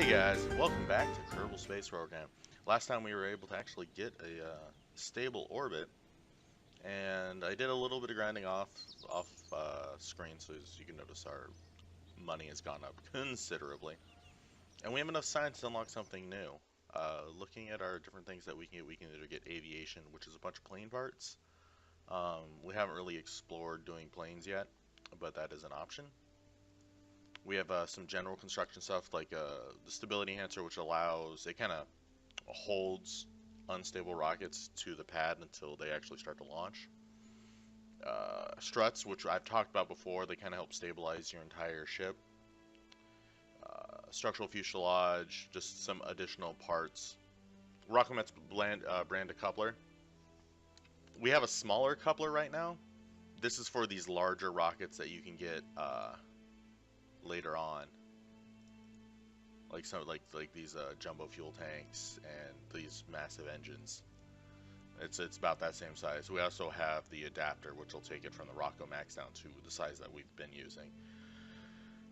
Hey guys, welcome back to Kerbal Space Program. Last time we were able to actually get a stable orbit, and I did a little bit of grinding off screen, so as you can notice our money has gone up considerably. And we have enough science to unlock something new. Looking at our different things that we can either get aviation, which is a bunch of plane parts. We haven't really explored doing planes yet, but that is an option. We have some general construction stuff like the stability enhancer, which allows, it kind of holds unstable rockets to the pad until they actually start to launch. Struts, which I've talked about before, they kind of help stabilize your entire ship. Structural fuselage, just some additional parts. Rockomet's brand a coupler. We have a smaller coupler right now. This is for these larger rockets that you can get later on, like these jumbo fuel tanks and these massive engines. It's about that same size. We also have the adapter, which will take it from the Rocco Max down to the size that we've been using.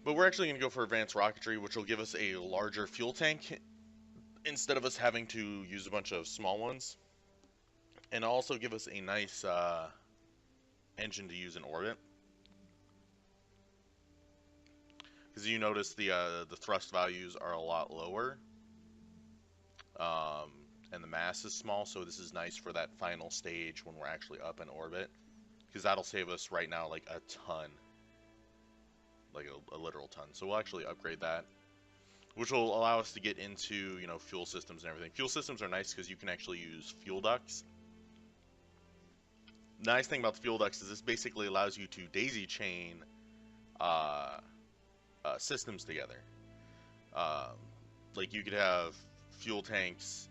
But we're actually going to go for advanced rocketry, which will give us a larger fuel tank instead of us having to use a bunch of small ones, and also give us a nice engine to use in orbit. Because you notice the thrust values are a lot lower, and the mass is small, so this is nice for that final stage when we're actually up in orbit, because that'll save us right now like a ton, like a literal ton. So we'll actually upgrade that, which will allow us to get into, you know, fuel systems and everything. Fuel systems are nice because you can actually use fuel ducts. The nice thing about the fuel ducts is this basically allows you to daisy chain systems together. Like you could have fuel tanks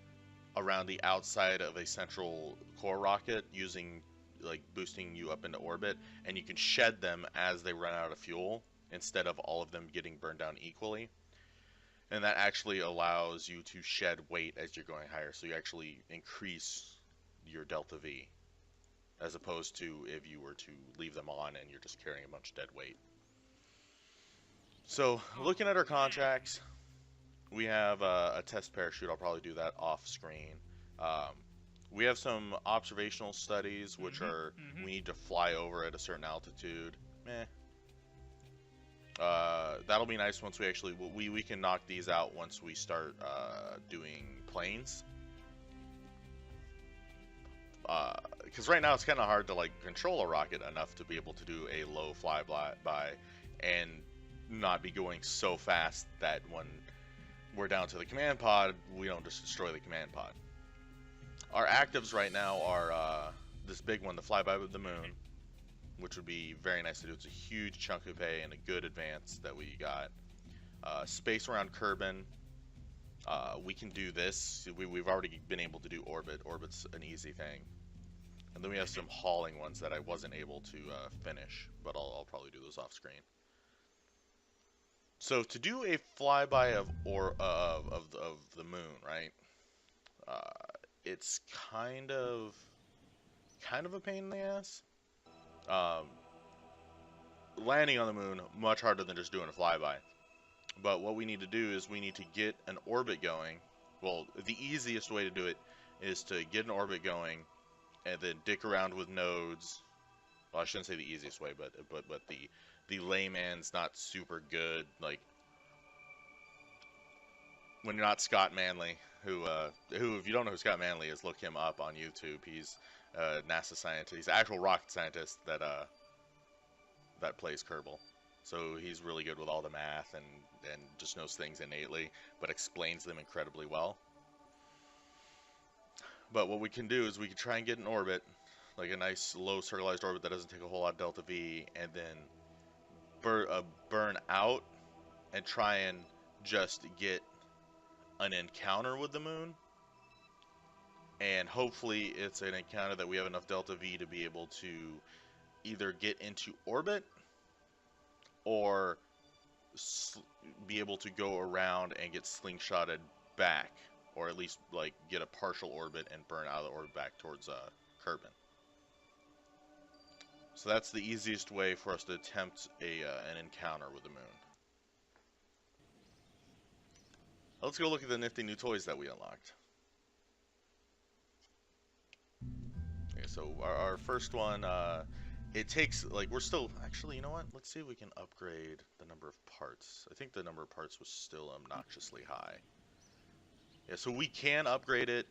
around the outside of a central core rocket using, like, boosting you up into orbit, and you can shed them as they run out of fuel instead of all of them getting burned down equally. And that actually allows you to shed weight as you're going higher, so you actually increase your delta V, as opposed to if you were to leave them on and you're just carrying a bunch of dead weight. So, looking at our contracts, we have a test parachute. I'll probably do that off screen. We have some observational studies, which are, we need to fly over at a certain altitude. That'll be nice once we actually, we can knock these out once we start doing planes. Because right now it's kind of hard to, like, control a rocket enough to be able to do a low flyby and not be going so fast that when we're down to the command pod, we don't just destroy the command pod. Our actives right now are this big one, the flyby of the moon, which would be very nice to do. It's a huge chunk of pay and a good advance that we got. Space around Kerbin. We can do this. We've already been able to do orbit. Orbit's an easy thing. And then we have some hauling ones that I wasn't able to finish, but I'll probably do those off screen. So to do a flyby of the moon, right? It's kind of a pain in the ass. Landing on the moon, much harder than just doing a flyby. But what we need to do is we need to get an orbit going. Well, the easiest way to do it is to get an orbit going and then dick around with nodes. Well, I shouldn't say the easiest way, but the layman's not super good. Like, when you're not Scott Manley, who if you don't know who Scott Manley is, look him up on YouTube. He's a NASA scientist. He's an actual rocket scientist that plays Kerbal. So he's really good with all the math and just knows things innately, but explains them incredibly well. But what we can do is we can try and get an orbit, like a nice low circularized orbit that doesn't take a whole lot of delta V, and then burn out and try and just get an encounter with the moon. And hopefully it's an encounter that we have enough delta V to be able to either get into orbit or be able to go around and get slingshotted back, or at least, like, get a partial orbit and burn out of the orbit back towards Kerbin. So that's the easiest way for us to attempt an encounter with the moon. Let's go look at the nifty new toys that we unlocked. Okay, so our first one, it takes, like, we're still, actually, you know what? Let's see if we can upgrade the number of parts. I think the number of parts was still obnoxiously high. Yeah, so we can upgrade it,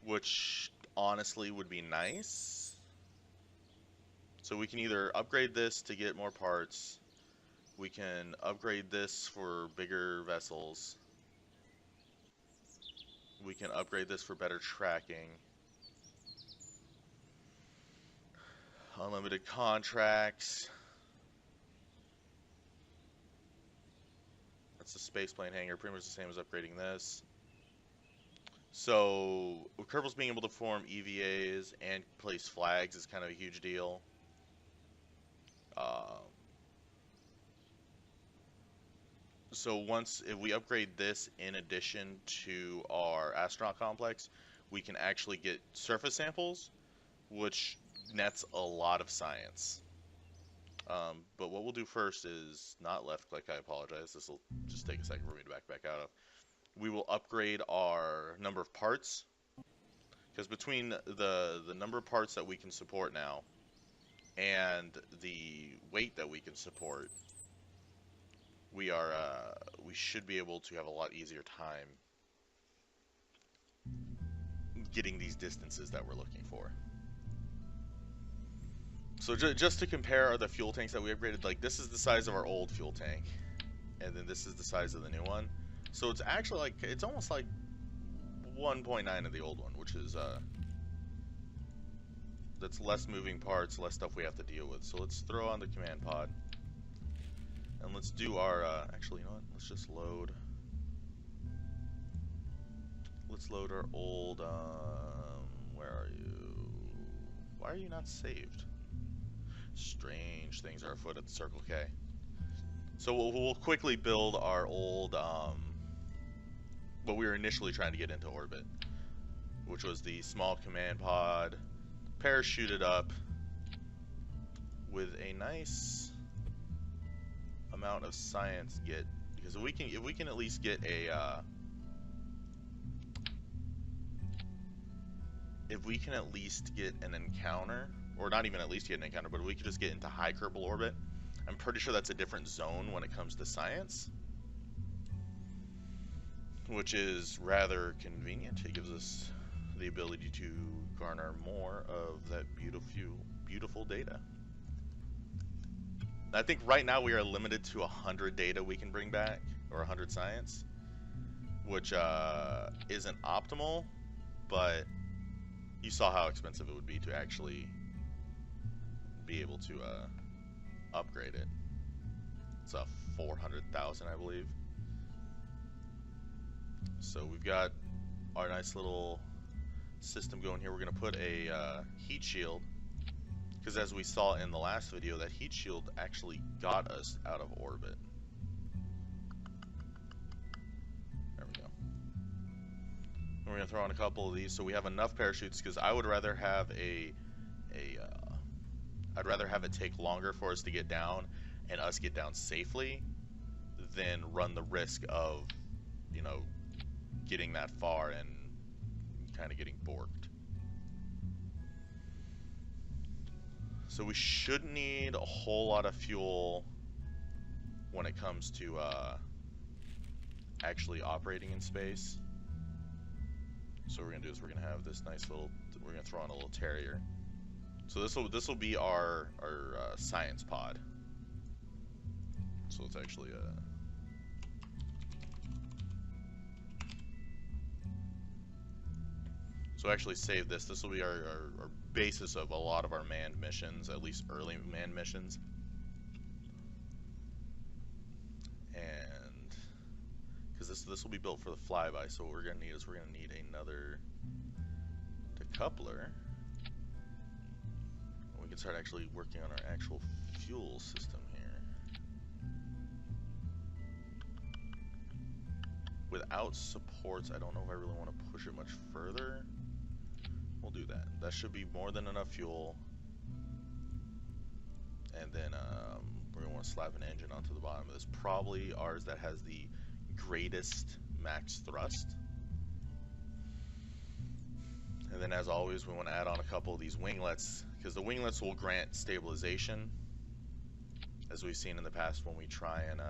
which honestly would be nice. So we can either upgrade this to get more parts, we can upgrade this for bigger vessels, we can upgrade this for better tracking, unlimited contracts. That's the spaceplane hangar, pretty much the same as upgrading this. So Kerbal's being able to form EVAs and place flags is kind of a huge deal. So if we upgrade this in addition to our astronaut complex, we can actually get surface samples, which nets a lot of science. But what we'll do first is not left click, I apologize. This will just take a second for me to back out of. We will upgrade our number of parts, because between the number of parts that we can support now and the weight that we can support, we should be able to have a lot easier time getting these distances that we're looking for. So just to compare the fuel tanks that we upgraded, like this is the size of our old fuel tank, and then this is the size of the new one. So it's actually like, it's almost like 1.9 of the old one, which is that's less moving parts, less stuff we have to deal with. So let's throw on the command pod. And let's do our, actually, you know what, let's just load. Let's load our old, where are you? Why are you not saved? Strange things are afoot at the Circle K. So we'll quickly build our old, what we were initially trying to get into orbit, which was the small command pod, parachuted up with a nice amount of science get, because if we can at least get a if we can at least get an encounter, or not even at least get an encounter, but if we could just get into high Kerbal orbit, I'm pretty sure that's a different zone when it comes to science, which is rather convenient. It gives us the ability to garner more of that beautiful data. I think right now we are limited to 100 data we can bring back, or 100 science, which isn't optimal, but you saw how expensive it would be to actually be able to upgrade it. It's a 400,000, I believe. So we've got our nice little system going here. We're going to put a heat shield, because as we saw in the last video, that heat shield actually got us out of orbit. There we go. And we're going to throw on a couple of these so we have enough parachutes, because I would rather have I'd rather have it take longer for us to get down and us get down safely than run the risk of, you know, getting that far and kind of getting borked. So we shouldn't need a whole lot of fuel when it comes to actually operating in space. So what we're gonna do is we're gonna have this nice little, we're gonna throw on a little Terrier. So this will be our science pod. So let's actually so actually save this. This will be our basis of a lot of our manned missions, at least early manned missions. And because this will be built for the flyby, so what we're gonna need is we're gonna need another decoupler. We can start actually working on our actual fuel system here. Without supports, I don't know if I really want to push it much further. We'll do that. That should be more than enough fuel. And then we're going to want to slap an engine onto the bottom of this. Probably ours that has the greatest max thrust. And then, as always, we want to add on a couple of these winglets, because the winglets will grant stabilization, as we've seen in the past when we try and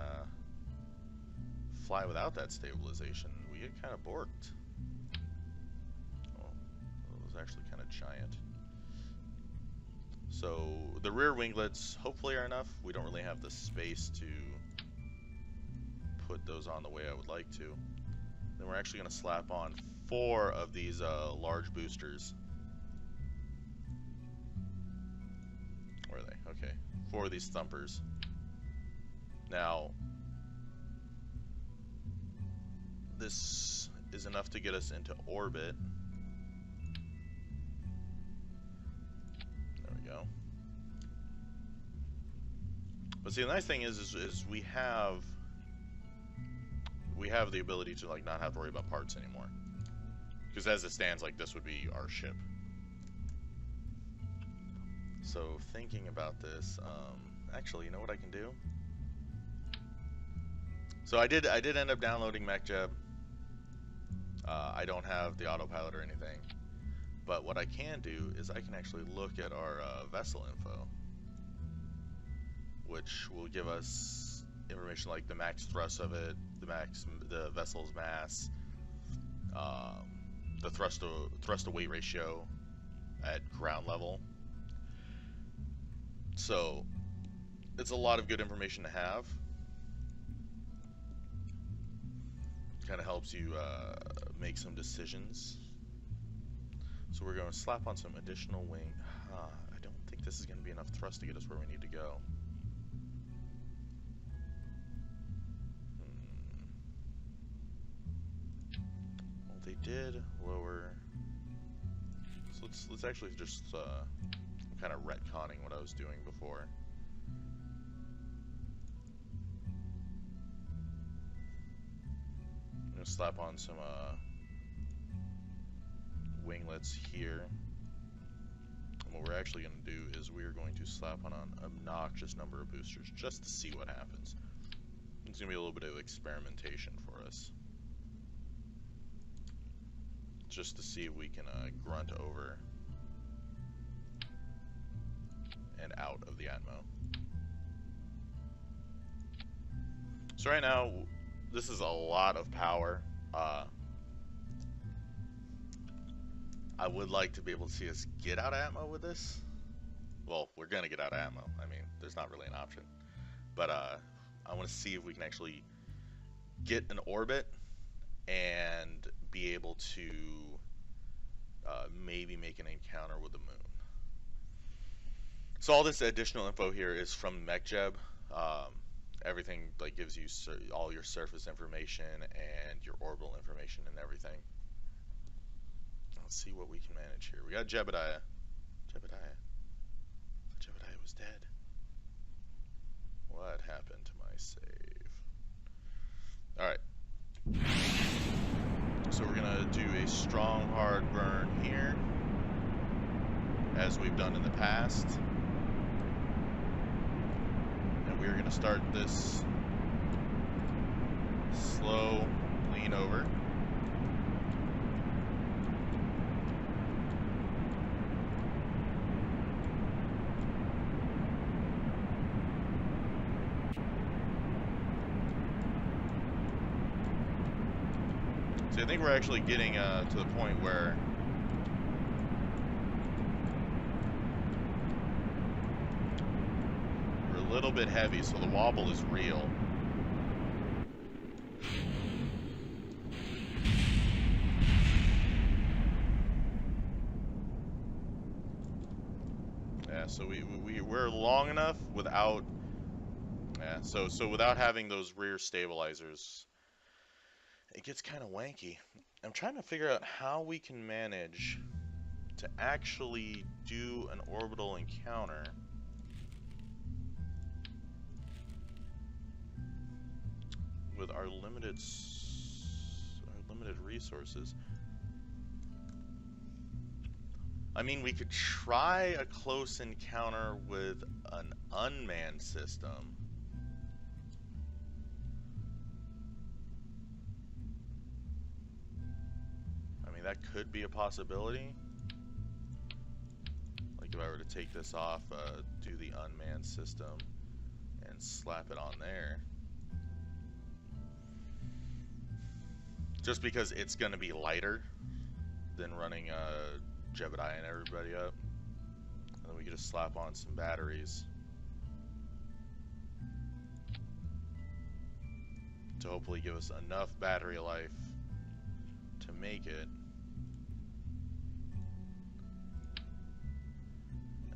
fly without that stabilization. We get kind of borked. Oh, it was actually kind of giant. So the rear winglets hopefully are enough. We don't really have the space to put those on the way I would like to. Then we're actually going to slap on 4 of these large boosters. Where are they? Okay, 4 of these thumpers. Now, this is enough to get us into orbit. There we go. But see, the nice thing is we have the ability to like not have to worry about parts anymore. Because as it stands, like this would be our ship. So thinking about this, actually, you know what I can do? So I did end up downloading MechJeb. I don't have the autopilot or anything, but what I can do is I can actually look at our vessel info, which will give us information like the max thrust of it, the vessel's mass, the thrust to weight ratio at ground level. So it's a lot of good information to have. Kind of helps you make some decisions. So we're going to slap on some additional wing. I don't think this is going to be enough thrust to get us where we need to go. Well, they did lower. So let's actually just kind of retconning what I was doing before. I'm gonna slap on some winglets here. And what we're actually going to do is we're going to slap on an obnoxious number of boosters just to see what happens. It's going to be a little bit of experimentation for us. Just to see if we can grunt over and out of the Atmo. So right now, this is a lot of power. I would like to be able to see us get out of Atmo with this. Well, we're going to get out of Atmo. I mean, there's not really an option. But I want to see if we can actually get an orbit and be able to maybe make an encounter with the moon. So all this additional info here is from MechJeb. Everything like gives you all your surface information and your orbital information and everything. Let's see what we can manage here. We got Jebediah. Jebediah was dead. What happened to my save? Alright. So we're gonna do a strong hard burn here, as we've done in the past. And we're gonna start this slow lean over. I think we're actually getting to the point where we're a little bit heavy, so the wobble is real. Yeah, so we're long enough without, yeah, so without having those rear stabilizers. It gets kind of wanky. I'm trying to figure out how we can manage to actually do an orbital encounter with our limited resources. I mean, we could try a close encounter with an unmanned system. that could be a possibility. Like if I were to take this off, do the unmanned system, and slap it on there. Just because it's going to be lighter than running Jebediah and everybody up. And then we could just slap on some batteries to hopefully give us enough battery life to make it.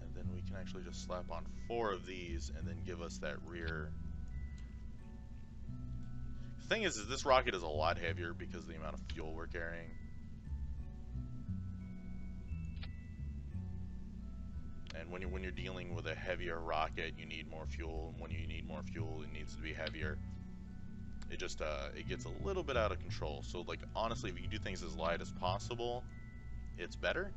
And then we can actually just slap on 4 of these and then give us that rear. The thing is this rocket is a lot heavier because of the amount of fuel we're carrying. And when you're dealing with a heavier rocket, you need more fuel, and when you need more fuel, it needs to be heavier. It just it gets a little bit out of control. So like honestly, if you do things as light as possible, it's better.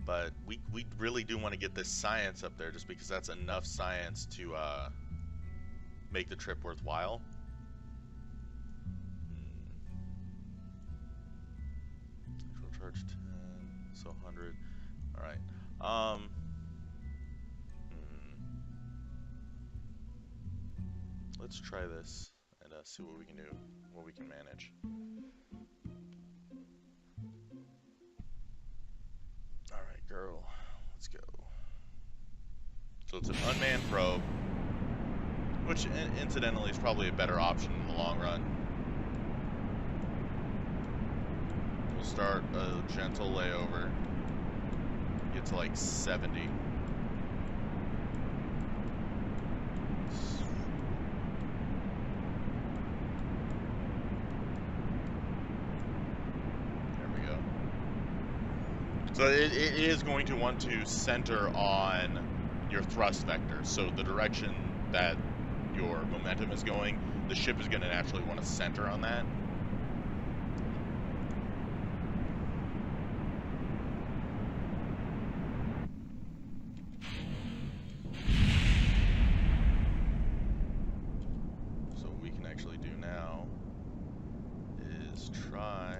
But we really do want to get this science up there, just because that's enough science to make the trip worthwhile. Actual charge 10, so 100. All right. Let's try this and see what we can do, what we can manage. All right, girl, let's go. So it's an unmanned probe, which incidentally is probably a better option in the long run. We'll start a gentle layover, get to like 70. So it is going to want to center on your thrust vector. So the direction that your momentum is going, the ship is going to naturally want to center on that. So what we can actually do now is try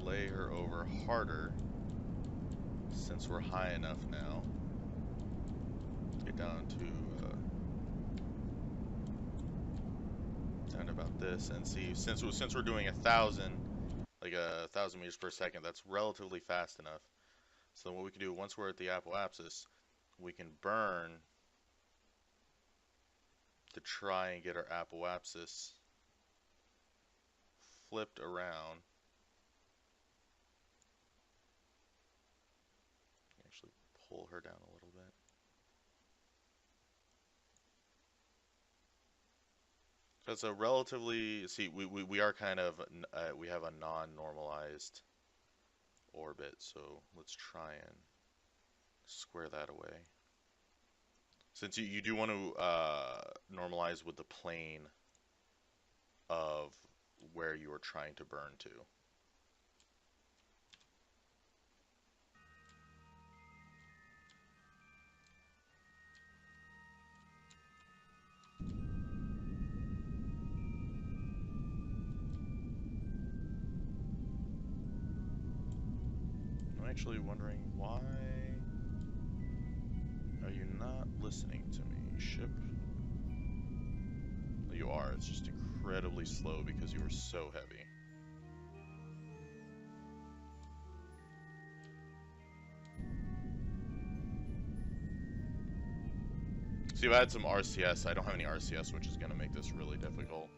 lay her over harder, since we're high enough now. Get down to about this, and see, since we're doing 1,000, like 1,000 meters per second, that's relatively fast enough. So what we can do once we're at the apoapsis, we can burn to try and get our apoapsis flipped around. Pull her down a little bit. So it's a relatively, see, we are kind of, we have a non-normalized orbit, so let's try and square that away. Since you do want to normalize with the plane of where you are trying to burn to. I'm actually wondering, why are you not listening to me, ship? Well, you are. It's just incredibly slow because you are so heavy. See, if I had some RCS, I don't have any RCS, which is going to make this really difficult.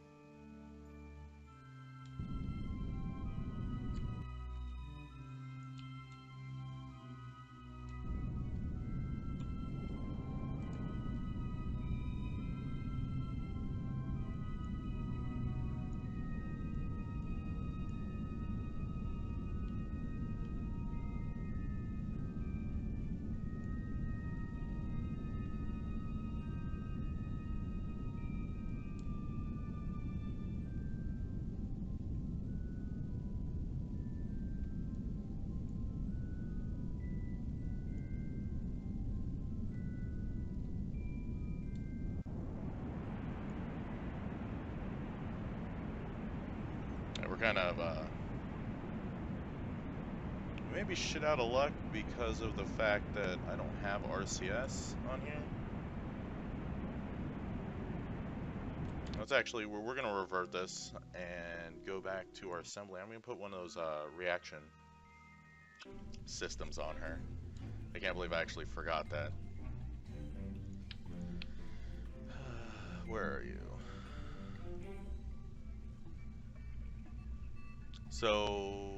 kind of, maybe shit out of luck because of the fact that I don't have RCS on here. Let's actually, we're going to revert this and go back to our assembly. I'm going to put one of those reaction systems on her. I can't believe I actually forgot that. Where are you? So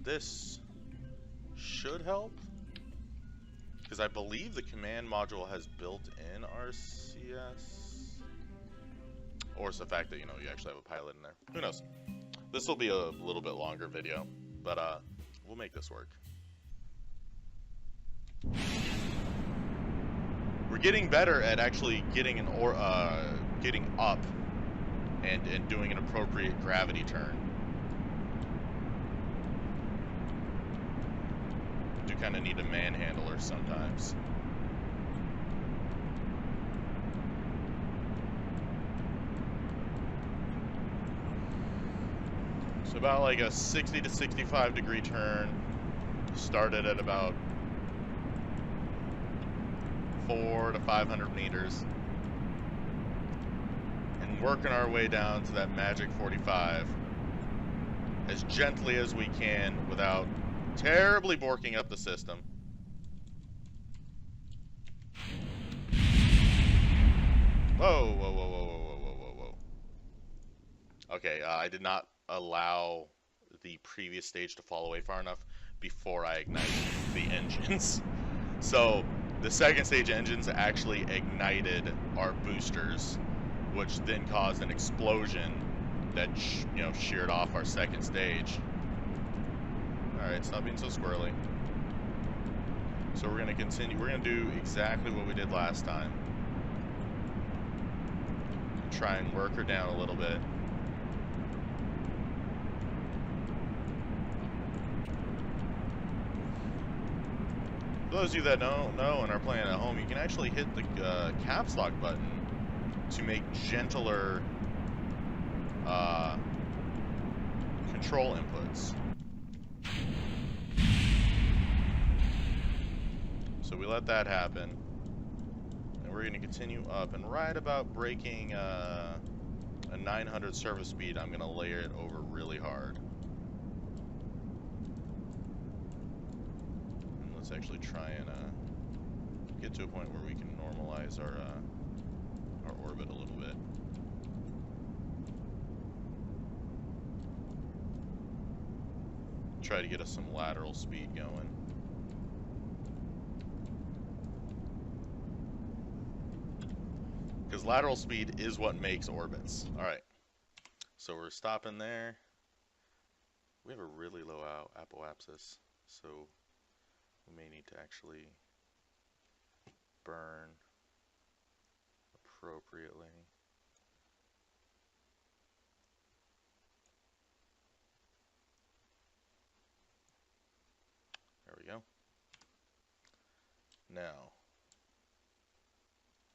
this should help, because I believe the command module has built-in RCS, or it's the fact that, you know, you actually have a pilot in there. Who knows? This will be a little bit longer video, but we'll make this work. We're getting better at actually getting getting up and doing an appropriate gravity turn. Do kind of need a manhandler sometimes. So about like a 60 to 65 degree turn. Started at about 400 to 500 meters. And working our way down to that magic 45 as gently as we can without terribly borking up the system. Whoa, whoa, whoa, whoa, whoa, whoa, whoa, whoa, whoa. Okay, I did not allow the previous stage to fall away far enough before I ignited the engines. So the second stage engines actually ignited our boosters, which then caused an explosion that sheared off our second stage. Alright, stop being so squirrely. So we're going to continue. We're going to do exactly what we did last time. Try and work her down a little bit. For those of you that don't know and are playing at home, you can actually hit the caps lock button to make gentler control inputs. So we let that happen, and we're going to continue up, and right about breaking a 900 surface speed, I'm going to layer it over really hard. And let's actually try and get to a point where we can normalize our orbit a little bit. Try to get us some lateral speed going. Because lateral speed is what makes orbits. Alright, so we're stopping there. We have a really low apoapsis, so we may need to actually burn appropriately. There we go. Now,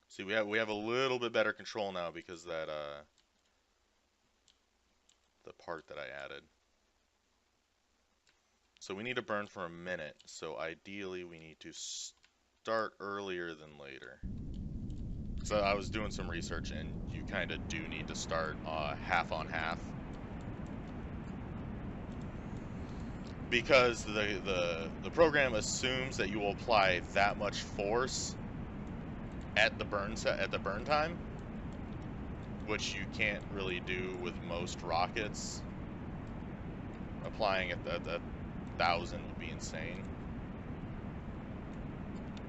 see, we have a little bit better control now because that the part that I added. So we need to burn for a minute. So ideally, we need to start earlier than later. So I was doing some research, and you kind of do need to start half on half, because the program assumes that you will apply that much force at the burn time, which you can't really do with most rockets. Applying at 1,000 would be insane.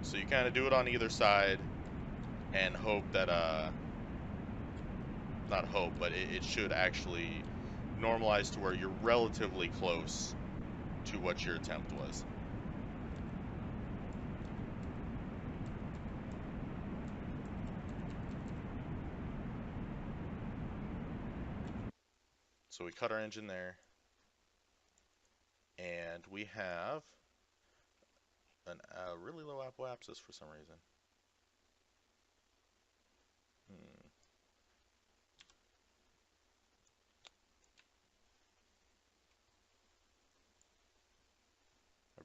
So you kind of do it on either side and hope that not hope, but it should actually normalize to where you're relatively close to what your attempt was. So we cut our engine there, and we have a really low apoapsis for some reason.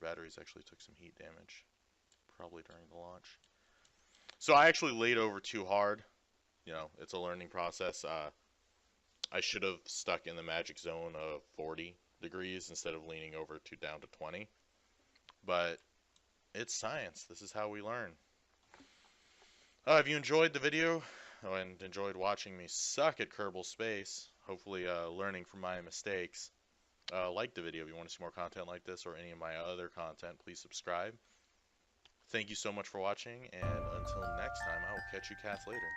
batteries actually took some heat damage, probably during the launch. So I actually laid over too hard. You know, it's a learning process. I should have stuck in the magic zone of 40 degrees instead of leaning over to down to 20. But it's science. This is how we learn. If you enjoyed the video and enjoyed watching me suck at Kerbal Space, hopefully learning from my mistakes, like the video. If you want to see more content like this or any of my other content, please subscribe. Thank you so much for watching, and until next time, I will catch you cats later.